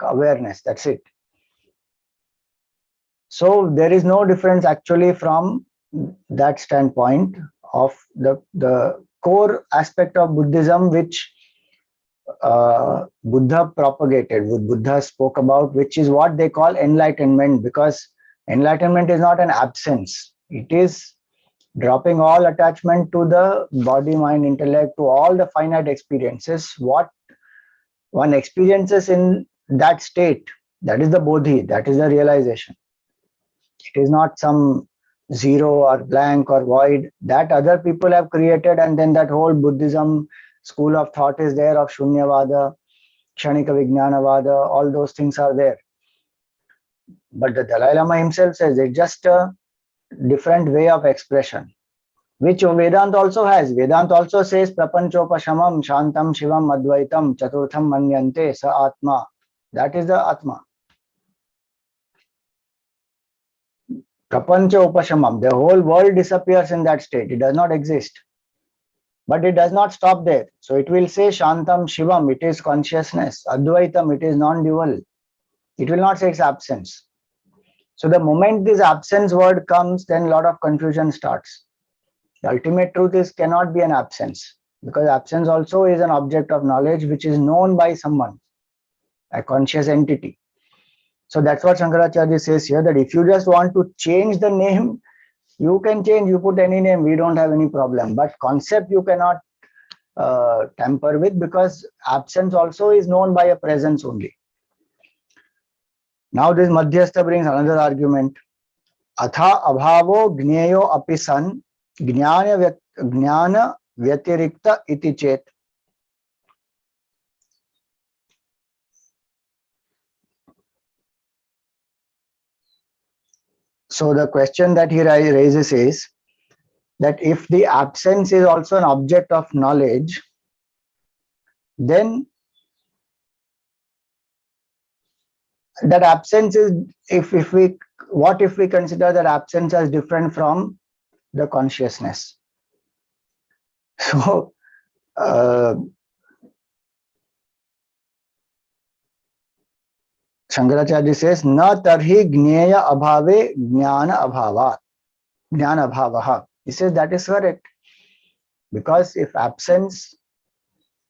awareness. That's it. So there is no difference actually from that standpoint of the core aspect of Buddhism which Buddha propagated, what Buddha spoke about, which is what they call enlightenment, because enlightenment is not an absence. It is dropping all attachment to the body, mind, intellect, to all the finite experiences. What one experiences in that state, that is the bodhi, that is the realization. It is not some zero or blank or void that other people have created, and then that whole Buddhism school of thought is there of Shunyavada, Kshanika Vijnanavada, all those things are there. But the Dalai Lama himself says it's just a different way of expression, which Vedant also has. Vedant also says Prapanchopashamam Shantam Shivam Advaitam Chaturtham Manyante Sa Atma. That is the Atma. Prapancha Upashamam. The whole world disappears in that state. It does not exist. But it does not stop there. So it will say Shantam Shivam, it is consciousness. Advaitam, it is non-dual. It will not say it's absence. So the moment this absence word comes, then a lot of confusion starts. The ultimate truth is cannot be an absence, because absence also is an object of knowledge which is known by someone, a conscious entity. So that's what Shankaracharya says here, that if you just want to change the name, you can change, you put any name, we don't have any problem. But concept you cannot tamper with, because absence also is known by a presence only. Now this Madhyastha brings another argument. Atha abhavo gneyo api san jnana vyatirikta iti chet. So the question that he raises is that if the absence is also an object of knowledge, then that absence is, if we consider that absence as different from the consciousness. So Shankaracharya says, na tarhi gneya abhave jnana abhavaha. He says that is correct. Because if absence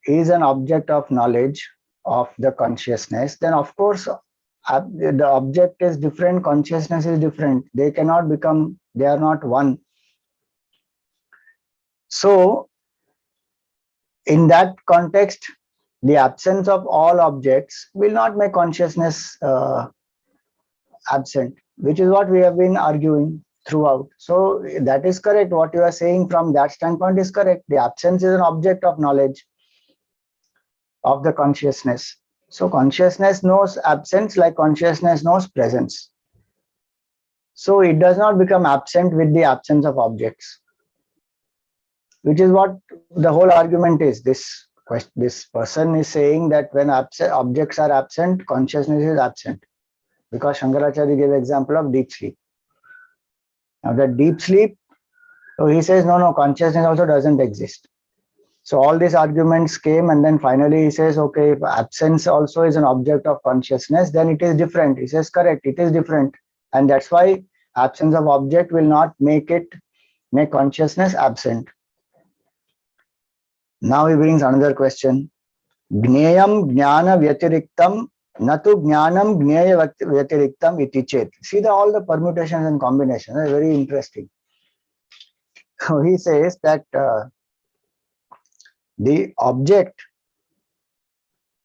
is an object of knowledge of the consciousness, then of course the object is different, consciousness is different. They cannot become, they are not one. So in that context, the absence of all objects will not make consciousness absent, which is what we have been arguing throughout. So that is correct. What you are saying from that standpoint is correct. The absence is an object of knowledge of the consciousness. So consciousness knows absence like consciousness knows presence. So it does not become absent with the absence of objects, which is what the whole argument is. This person is saying that when objects are absent, consciousness is absent, because Shankaracharya gave example of deep sleep. Now that deep sleep, so he says no, consciousness also doesn't exist. So all these arguments came, and then finally he says, okay, if absence also is an object of consciousness, then it is different. He says correct, it is different, and that's why absence of object will not make consciousness absent. Now he brings another question. Gneyam jnana vyatiriktam natu jnanam gneya vyatiriktam iti chet. See all the permutations and combinations are very interesting. So he says that the object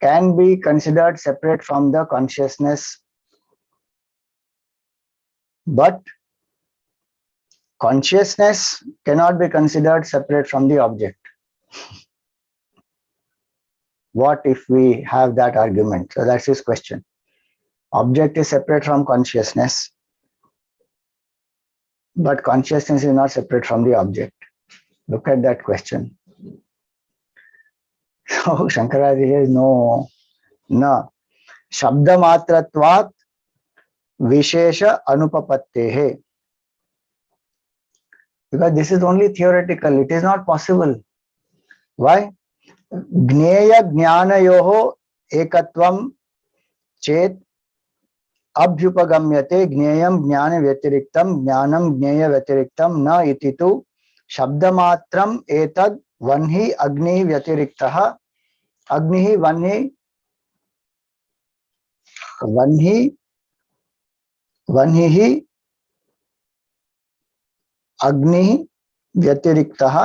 can be considered separate from the consciousness, but consciousness cannot be considered separate from the object. what if we have that argument? So that's his question. Object is separate from consciousness, but consciousness is not separate from the object. Look at that question. So Shankaracharya says, no, no. Shabda matratvat vishesha anupapattehe. Because this is only theoretical, it is not possible. Why? Gneya jnanayoho ekatvam chet abhyupagamyate gneyam jnana vyatiriktam jnanam gneya vyatiriktam na iti tu shabdamatram etad vanhi agni vyatiriktaha agnihi vanhihi agni vyatiriktaha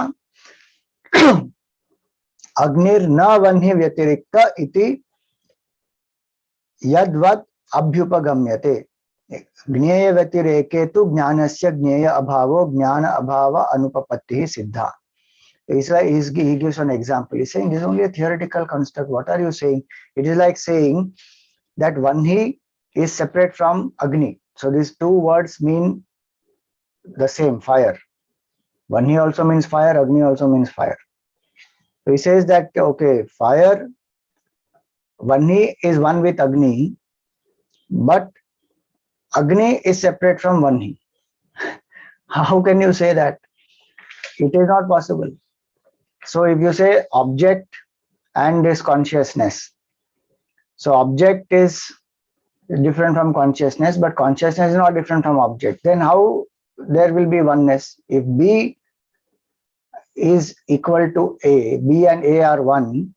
agnir na vanhi vyatirikta iti yadvat abhyupagamyate. Gneya vyatireke tu jnanasya gneya abhavo jnana abhava anupapattihi siddha. He gives an example. He's saying this is only a theoretical construct. What are you saying? It is like saying that vanhi is separate from agni. So these two words mean the same, fire. Vanhi also means fire, agni also means fire. So he says that, okay, fire, vanhi is one with agni, but agni is separate from vanhi. How can you say that? It is not possible. So if you say object and this consciousness, so object is different from consciousness, but consciousness is not different from object, then how there will be oneness? If B is equal to A, B and A are one,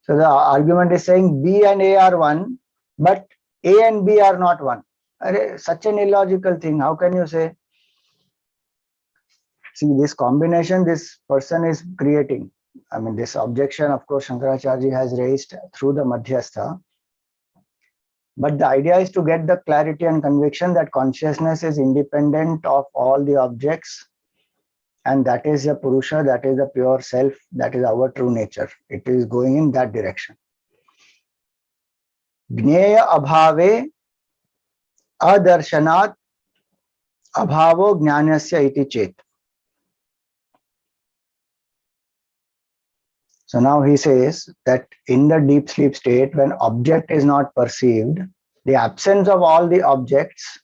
so the argument is saying B and A are one, but A and B are not one. Such an illogical thing. How can you say? See, this combination this person is creating. I mean, this objection, of course, Shankaracharya has raised through the Madhyastha. But the idea is to get the clarity and conviction that consciousness is independent of all the objects, and that is the Purusha, that is the pure self, that is our true nature. It is going in that direction. Gneya abhave adarsanat abhavo jnanasya iti chet. So now he says that in the deep sleep state, when object is not perceived, the absence of all the objects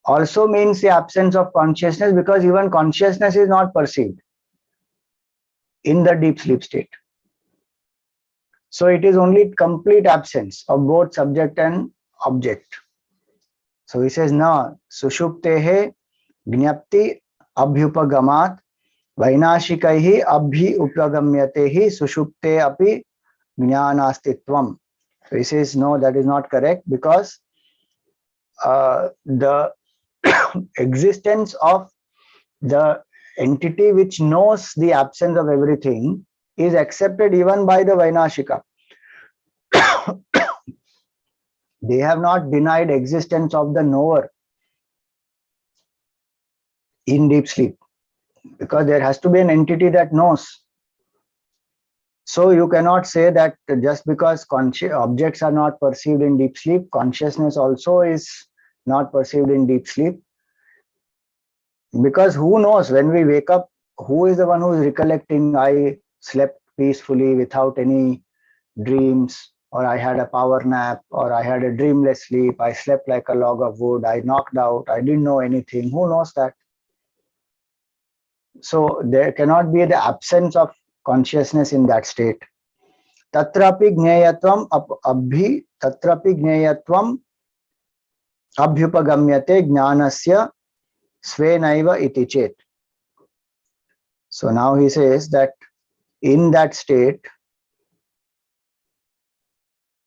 also means the absence of consciousness, because even consciousness is not perceived in the deep sleep state. So it is only complete absence of both subject and object. So he says, na sushuptehe jnapti abhyupagamat vainashikaihi abhyupagamyatehi sushupte api jnanastitvam. So he says, no, that is not correct, because the existence of the entity which knows the absence of everything is accepted even by the Vainashika. They have not denied existence of the knower in deep sleep, because there has to be an entity that knows. So you cannot say that just because objects are not perceived in deep sleep, consciousness also is not perceived in deep sleep. Because who knows, when we wake up, who is the one who is recollecting, I slept peacefully without any dreams, or I had a power nap, or I had a dreamless sleep, I slept like a log of wood, I knocked out, I didn't know anything. Who knows that? So there cannot be the absence of consciousness in that state. Tatrapi gneyatvam abhyupagamyate jnanasya svenaiva iti chet. So now he says that in that state,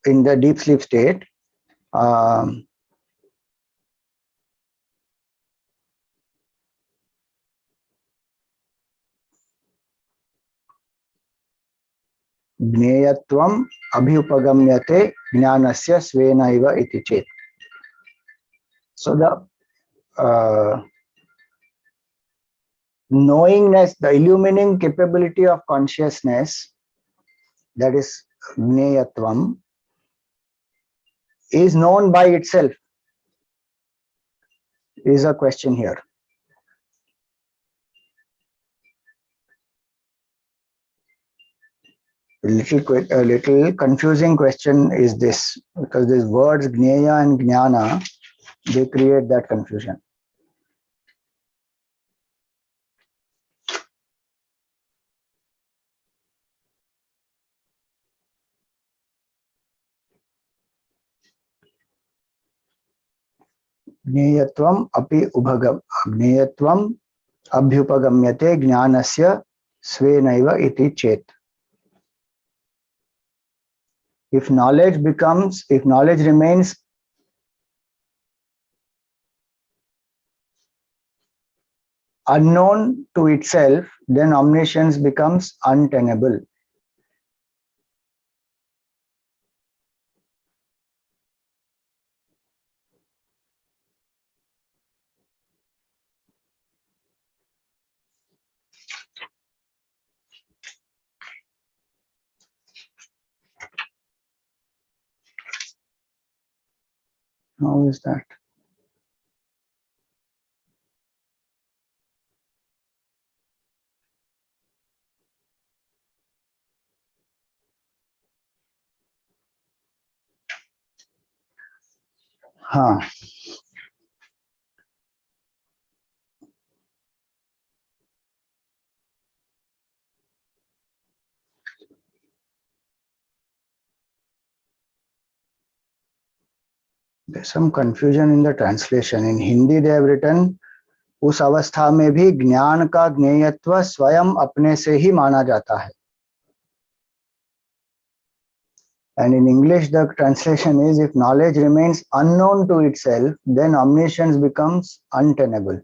in the deep sleep state, gneyatvam abhyupagamyate jnanasya svenaiva iti chet. So the knowingness, the illumining capability of consciousness that is Gneyatvam, is known by itself, is a question here. A little confusing question is this, because these words Gneya and Jnana, they create that confusion. Gneyatvam api ubhagam, Gneyatvam abhyupagamyate jnanasya svenaiva iti chet. If knowledge remains unknown to itself, then omniscience becomes untenable. How is that? Huh. There's some confusion in the translation. In Hindi they have written उस अवस्था में भी ज्ञान का ज्ञेयत्व स्वयं अपने से ही माना जाता है. And in English the translation is, if knowledge remains unknown to itself, then omniscience becomes untenable.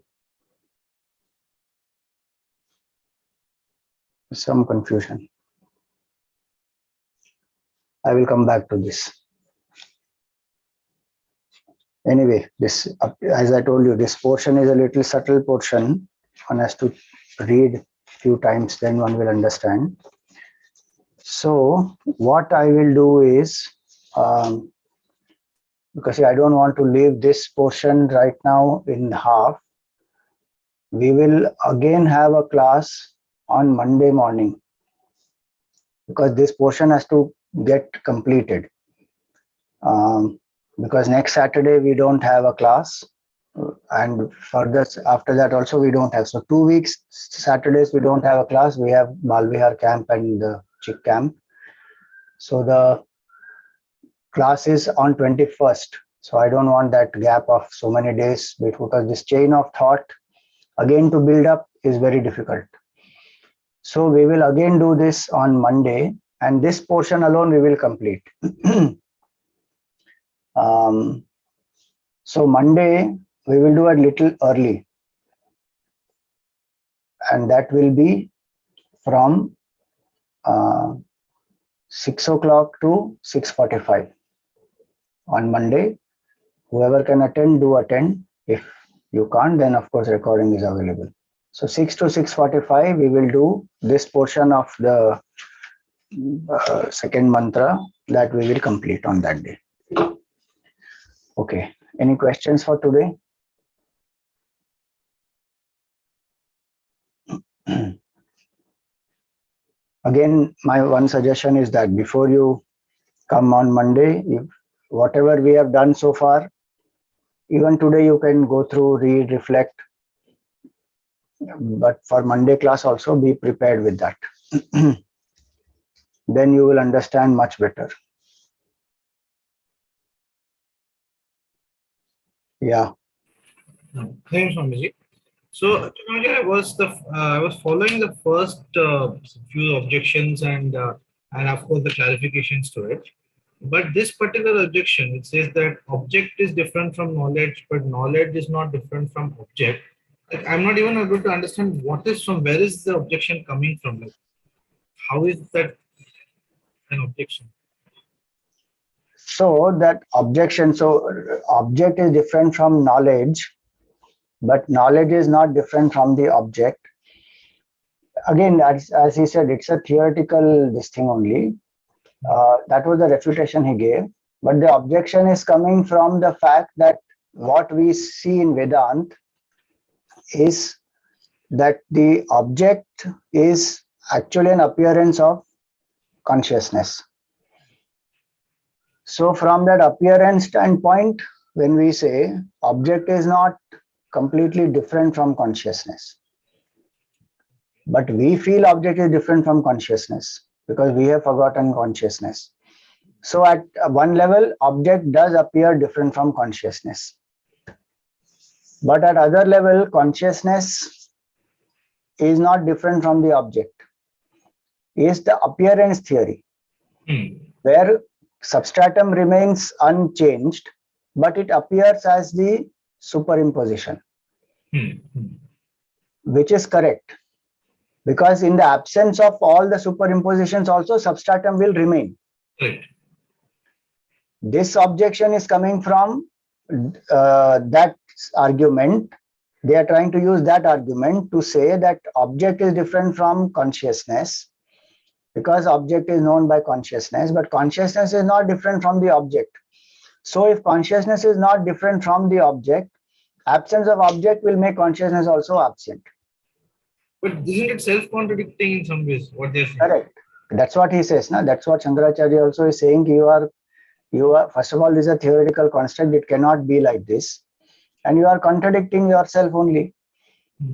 Some confusion. I will come back to this. Anyway, this, as I told you, this portion is a little subtle portion. One has to read few times, then one will understand. So what I will do is, because I don't want to leave this portion right now in half, we will again have a class on Monday morning, because this portion has to get completed. Because next Saturday we don't have a class, and further after that also we don't have. So 2 weeks Saturdays we don't have a class. We have Balvihar camp and the Chick camp. So the class is on 21st. So I don't want that gap of so many days, because this chain of thought again to build up is very difficult. So we will again do this on Monday, and this portion alone we will complete. So Monday we will do a little early, and that will be from 6 o'clock to 6:45 on Monday. Whoever can attend, do attend. If you can't, then of course recording is available. So 6 to 6:45 we will do this portion of the second mantra that we will complete on that day. Okay, any questions for today? Again, my one suggestion is that before you come on Monday, if whatever we have done so far, even today you can go through, read, reflect. But for Monday class also be prepared with that. Then you will understand much better. Yeah. Thanks, Swamiji. So, I was following the first few objections and of course the clarifications to it. But this particular objection, it says that object is different from knowledge, but knowledge is not different from object. Like, I'm not even able to understand where is the objection coming from? Like, how is that an objection? So that objection, object is different from knowledge, but knowledge is not different from the object. Again, as he said, it's a theoretical this thing only. That was the refutation he gave. But the objection is coming from the fact that what we see in Vedant is that the object is actually an appearance of consciousness. So from that appearance standpoint, when we say object is not completely different from consciousness, but we feel object is different from consciousness because we have forgotten consciousness. So at one level, object does appear different from consciousness. But at other level, consciousness is not different from the object. Is the appearance theory, where substratum remains unchanged, but it appears as the superimposition, which is correct. Because in the absence of all the superimpositions also, substratum will remain. Right. This objection is coming from that argument. They are trying to use that argument to say that object is different from consciousness because object is known by consciousness, but consciousness is not different from the object. So if consciousness is not different from the object, absence of object will make consciousness also absent. But isn't it self-contradicting in some ways, what they're saying? Correct. That's what he says. Na? That's what Shankaracharya also is saying. You are, first of all, this is a theoretical construct. It cannot be like this. And you are contradicting yourself only.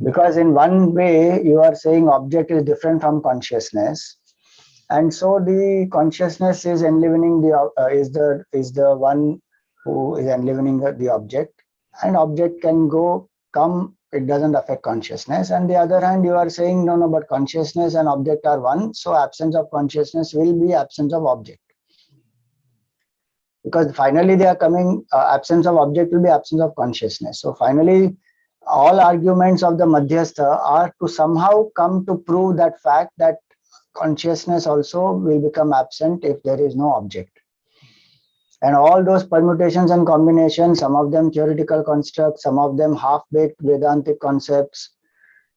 Because in one way, you are saying object is different from consciousness. And so the consciousness is enlivening is the one who is enlivening the object. And object can come, it doesn't affect consciousness. And the other hand, you are saying, no, but consciousness and object are one. So absence of consciousness will be absence of object. Because finally they are coming, absence of object will be absence of consciousness. So finally, all arguments of the Madhyastha are to somehow come to prove that fact that consciousness also will become absent if there is no object. And all those permutations and combinations, some of them theoretical constructs, some of them half-baked Vedantic concepts,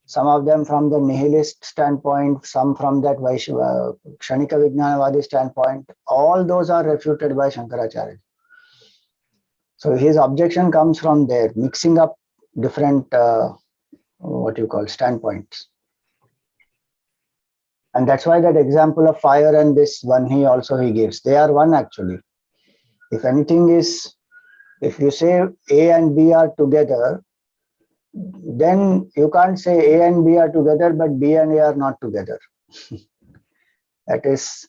some of them from the nihilist standpoint, some from that Kshanika Vijnanavadi standpoint, all those are refuted by Shankaracharya. So his objection comes from there, mixing up different, standpoints. And that's why that example of fire and this one he gives. They are one actually. If anything is, if you say A and B are together, then you can't say A and B are together, but B and A are not together. That's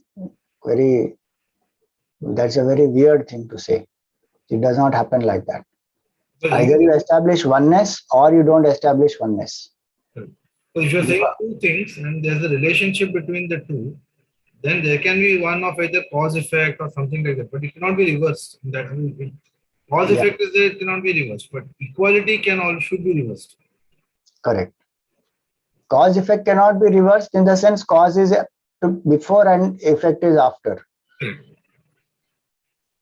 a very weird thing to say. It does not happen like that. Either you establish oneness or you don't establish oneness. So if you're saying two things and there's a relationship between the two, then there can be one of either cause effect or something like that, but it cannot be reversed. Cause effect is there, it cannot be reversed, but equality should be reversed. Correct. Cause effect cannot be reversed in the sense cause is before and effect is after.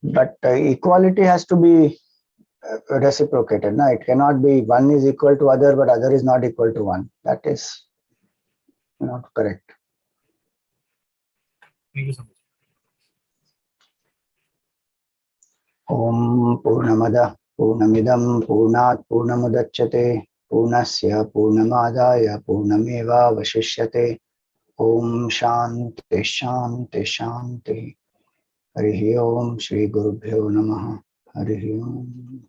But equality has to be reciprocated. No, it cannot be one is equal to other, but other is not equal to one. That is not correct. Thank you so much. Om Purnamada Purnamidam Purnat Purnamudachyate Purnasya Purnamadaya Purnameva Vashishyate. Om Shanti Shanti Shanti. Harihi Om Shri Gurubhyo Namaha. Harihi Om.